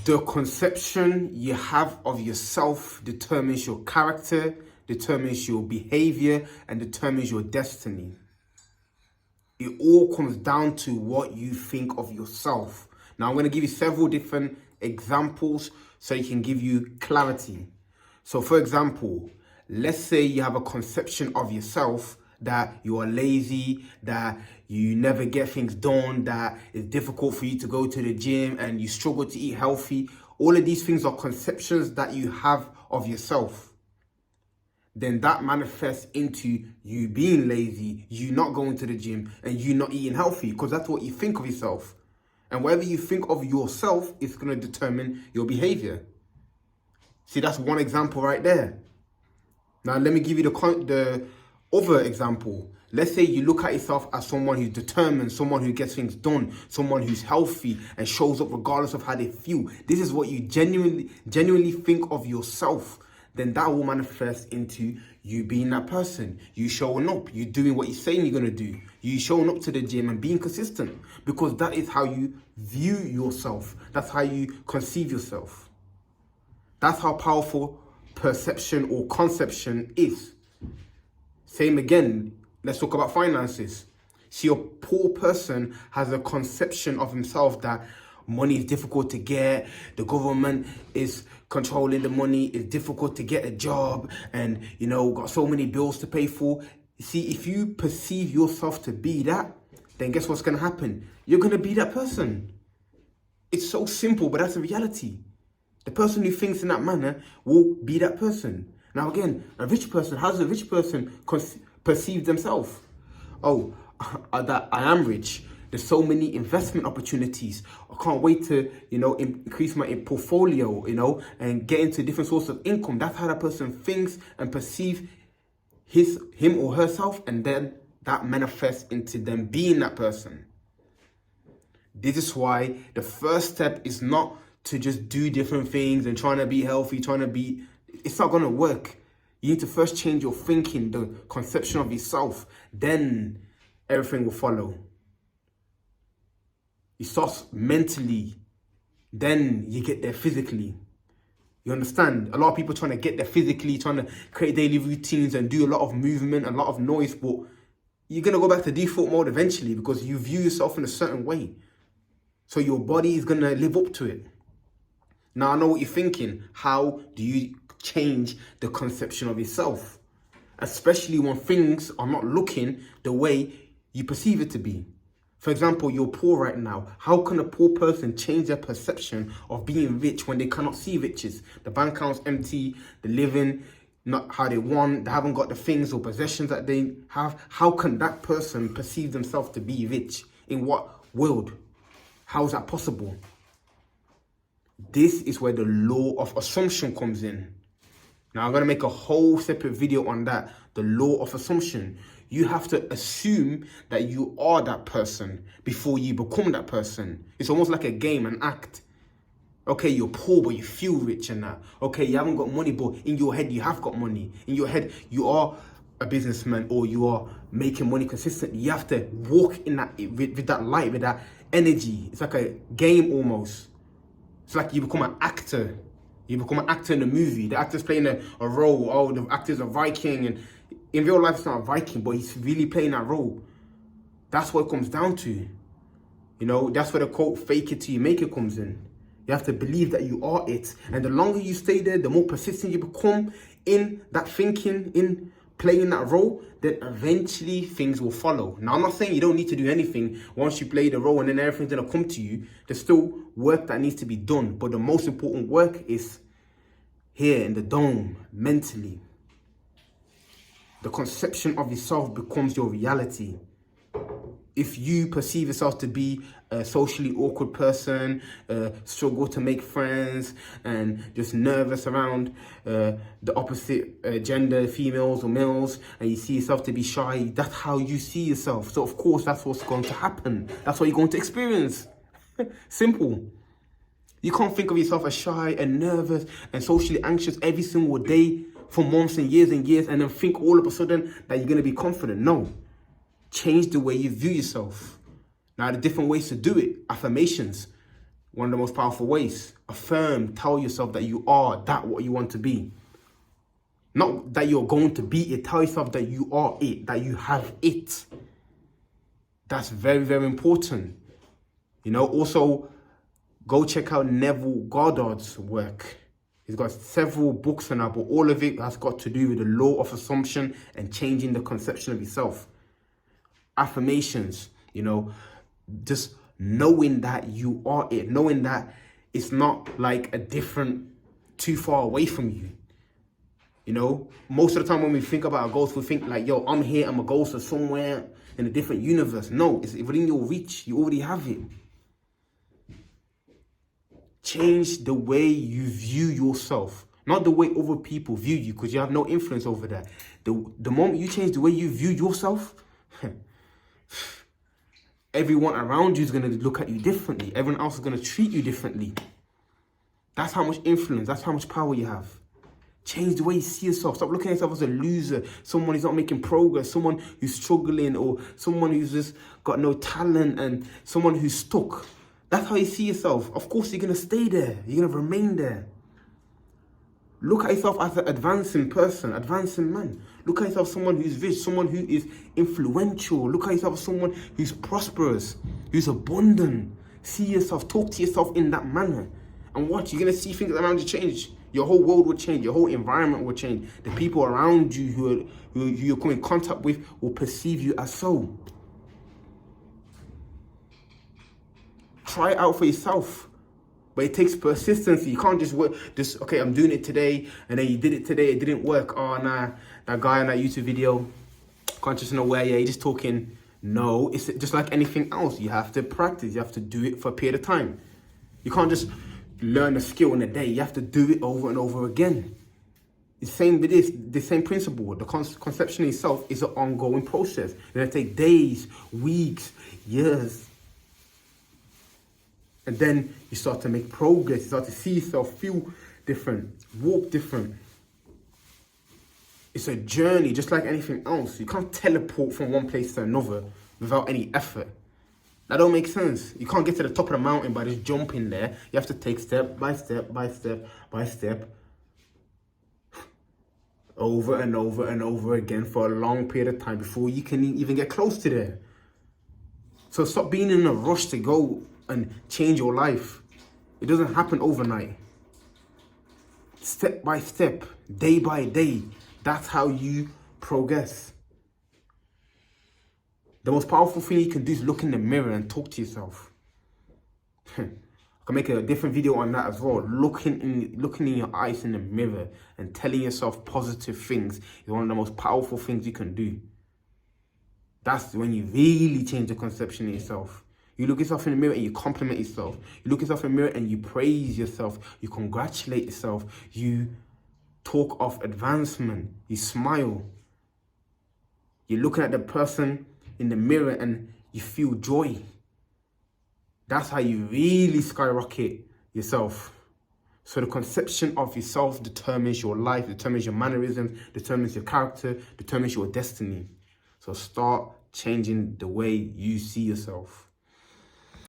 The conception you have of yourself determines your character, determines your behavior, and determines your destiny. It all comes down to what you think of yourself. Now, I'm going to give you several different examples so it can give you clarity. So, for example, let's say you have a conception of yourself that you are lazy, that you never get things done, that it's difficult for you to go to the gym and you struggle to eat healthy. All of these things are conceptions that you have of yourself. Then that manifests into you being lazy, you not going to the gym, and you not eating healthy, because that's what you think of yourself. And whatever you think of yourself is going to determine your behavior. See, that's one example right there. Now, let me give you the other example. Let's say you look at yourself as someone who's determined, someone who gets things done, someone who's healthy and shows up regardless of how they feel. This is what you genuinely think of yourself. Then that will manifest into you being that person. You showing up, you doing what you're saying you're going to do. You showing up to the gym and being consistent, because that is how you view yourself. That's how you conceive yourself. That's how powerful perception or conception is. Same again, let's talk about finances. See, a poor person has a conception of himself that money is difficult to get, the government is controlling the money, it's difficult to get a job, and got so many bills to pay for. See, if you perceive yourself to be that, then guess what's going to happen? You're going to be that person. It's so simple, but that's the reality. The person who thinks in that manner will be that person. Now again, a rich person, how does a rich person perceive themselves? Oh, that I am rich. There's so many investment opportunities. I can't wait to, increase my portfolio, and get into different sources of income. That's how that person thinks and perceives him or herself, and then that manifests into them being that person. This is why the first step is not to just do different things and trying to be healthy, it's not going to work. You need to first change your thinking, the conception of yourself. Then everything will follow. You start mentally, then you get there physically. You understand? A lot of people trying to get there physically, trying to create daily routines and do a lot of movement, a lot of noise, but you're going to go back to default mode eventually because you view yourself in a certain way. So your body is going to live up to it. Now I know what you're thinking. How do you change the conception of yourself? Especially when things are not looking the way you perceive it to be. For example, you're poor right now. How can a poor person change their perception of being rich when they cannot see riches? The bank account's empty, they're living not how they want, they haven't got the things or possessions that they have. How can that person perceive themselves to be rich? In what world? How is that possible? This is where the law of assumption comes in. Now, I'm going to make a whole separate video on that, the law of assumption. You have to assume that you are that person before you become that person. It's almost like a game, an act. Okay, you're poor, but you feel rich and that. Okay, you haven't got money, but in your head, you have got money. In your head, you are a businessman or you are making money consistently. You have to walk in that with that light, with that energy. It's like a game almost. It's like you become an actor. You become an actor in a movie. The actor's playing a role. Oh, the actor's a Viking. And in real life, it's not a Viking, but he's really playing that role. That's what it comes down to. That's where the quote, fake it till you make it comes in. You have to believe that you are it. And the longer you stay there, the more persistent you become in that thinking, in playing that role, then eventually things will follow. Now, I'm not saying you don't need to do anything once you play the role and then everything's going to come to you. There's still work that needs to be done. But the most important work is here in the dome, mentally. The conception of yourself becomes your reality. If you perceive yourself to be a socially awkward person, struggle to make friends, and just nervous around the opposite gender, females or males, and you see yourself to be shy, that's how you see yourself. So of course, that's what's going to happen. That's what you're going to experience. Simple. You can't think of yourself as shy and nervous and socially anxious every single day for months and years, and then think all of a sudden that you're going to be confident. No. Change the way you view yourself. Now, the different ways to do it. Affirmations. One of the most powerful ways. Affirm, tell yourself that you are that what you want to be. Not that you're going to be it. Tell yourself that you are it, that you have it. That's very, very important. You know, also go check out Neville Goddard's work. He's got several books on that, but all of it has got to do with the law of assumption and changing the conception of yourself. Affirmations, you know, just knowing that you are it, knowing that it's not like a different, too far away from you. You know, most of the time when we think about our goals, we think like, yo, I'm here, I'm a ghost of somewhere in a different universe. No, it's within your reach. You already have it. Change the way you view yourself, not the way other people view you, because you have no influence over that. The moment you change the way you view yourself, everyone around you is going to look at you differently. Everyone else is going to treat you differently. That's how much influence, that's how much power you have. Change the way you see yourself. Stop looking at yourself as a loser, someone who's not making progress, someone who's struggling, or someone who's just got no talent, and someone who's stuck. That's how you see yourself. Of course, you're going to stay there. You're going to remain there. Look at yourself as an advancing person, advancing man. Look at yourself as someone who's rich, someone who is influential. Look at yourself as someone who's prosperous, who's abundant. See yourself, talk to yourself in that manner. And watch, you're going to see things around you change. Your whole world will change. Your whole environment will change. The people around you who you're coming in contact with will perceive you as so. Try it out for yourself. But it takes persistence. You can't just work, okay, I'm doing it today, and then you did it today, it didn't work. Oh, nah, that guy on that YouTube video, conscious and aware, yeah, you're just talking. No, it's just like anything else. You have to practice. You have to do it for a period of time. You can't just learn a skill in a day. You have to do it over and over again. The same with this, the same principle. The conception itself is an ongoing process. It's going to take days, weeks, years. And then you start to make progress. You start to see yourself feel different, walk different. It's a journey, just like anything else. You can't teleport from one place to another without any effort. That don't make sense. You can't get to the top of the mountain by just jumping there. You have to take step by step by step by step, over and over and over again for a long period of time before you can even get close to there. So stop being in a rush to go and change your life. It doesn't happen overnight. Step by step, day by day, that's how you progress. The most powerful thing you can do is look in the mirror and talk to yourself. I can make a different video on that as well. Looking in your eyes in the mirror and telling yourself positive things is one of the most powerful things you can do. That's when you really change the conception of yourself. You look yourself in the mirror and you compliment yourself. You look yourself in the mirror and you praise yourself. You congratulate yourself. You talk of advancement. You smile. You're looking at the person in the mirror and you feel joy. That's how you really skyrocket yourself. So the conception of yourself determines your life, determines your mannerisms, determines your character, determines your destiny. So start changing the way you see yourself.